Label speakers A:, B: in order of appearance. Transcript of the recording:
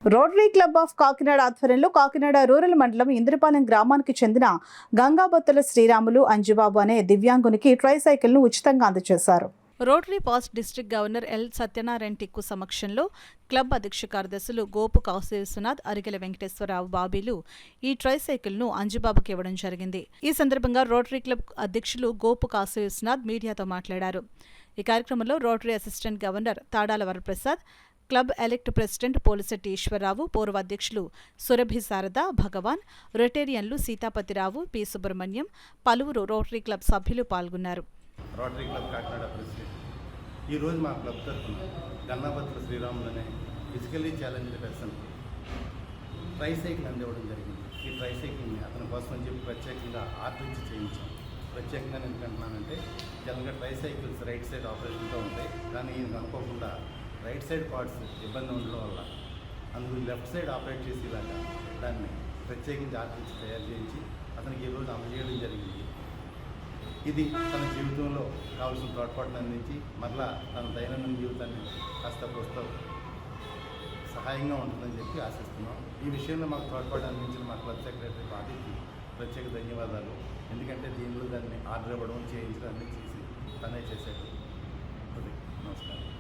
A: Rotary club of Kakinada ఆధ్వర్యంలో Kakinada rural మండలం ఇంద్రపాలెం గ్రామానికి చెందిన గంగాబత్తుల శ్రీరాములు అంజుబాబు అనే దివ్యాంగునికి ట్రైసైకిల్ ను ఉచితంగా అందజేశారు. Rotary past district governor L Satyanarayana Tikku సమక్షంలో క్లబ్ అధ్యక్ష కార్యదర్శులు గోపు కాశీ విశ్వనాథ్, అరికెల వెంకటేశ్వరరావు బాబీలు ఈ ట్రైసైకిల్ ను అంజుబాబుకి ఇవ్వడం జరిగింది. ఈ సందర్భంగా రోటరీ క్లబ్ అధ్యక్షులు గోపు కాశీ విశ్వనాథ్ మీడియాతో మాట్లాడారు. ఈ కార్యక్రమంలో Rotary assistant governor Tadala Varaprasad, club elect president Polisetti Eswararao, పూర్వ అధ్యక్షులు సురభి శారద, భగవాన్, రొటేరియన్లు సీతాపతిరావు, పి సుబ్రహ్మణ్యం, పలువురు రోటరీ క్లబ్ సభ్యులు పాల్గొన్నారు.
B: రోటరీ క్లబ్ కాకినాడ ప్రెసిడెంట్ ఈరోజు మా క్లబ్ తరఫున గంగాబత్తుల శ్రీరాములు అనే ఫిజికల్లీ ఛాలెంజ్డ్ పర్సన్కి ట్రైసైకిల్ అందివ్వడం జరిగింది. ఈ ట్రైసైకిల్ని అతని కోసం అని చెప్పి ప్రత్యేకంగా ఆర్డర్ ఇచ్చి చేయించాం. ప్రత్యేకంగా ఎందుకంటున్నానంటే జనరల్గా ట్రైసైకిల్స్ రైట్ సైడ్ ఆపరేషన్తో ఉంటాయి, కానీ ఈయనకు అనుకోకుండా రైట్ సైడ్ పార్ట్స్ ఇబ్బంది ఉండడం వల్ల అందుకు లెఫ్ట్ సైడ్ ఆపరేట్ చేసేలాగా దాన్ని ప్రత్యేకించి ఆర్డర్ ఇచ్చి తయారు చేయించి అతనికి ఈరోజు అందజేయడం జరిగింది. ఇది తన జీవితంలో కావాల్సిన తోడ్పాటును అందించి మరలా తన దైనందిన జీవితాన్ని కాస్త కోస్తా సహాయంగా ఉంటుందని చెప్పి ఆశిస్తున్నాం. ఈ విషయంలో మాకు తోడ్పాటు అందించిన మా క్లబ్ సెక్రటరీ పార్టీకి ప్రత్యేక ధన్యవాదాలు. ఎందుకంటే దీనిలో దాన్ని ఆర్డర్ ఇవ్వడం, చేయించడం అన్నీ చేసి తనే చేశాడు. నమస్కారం.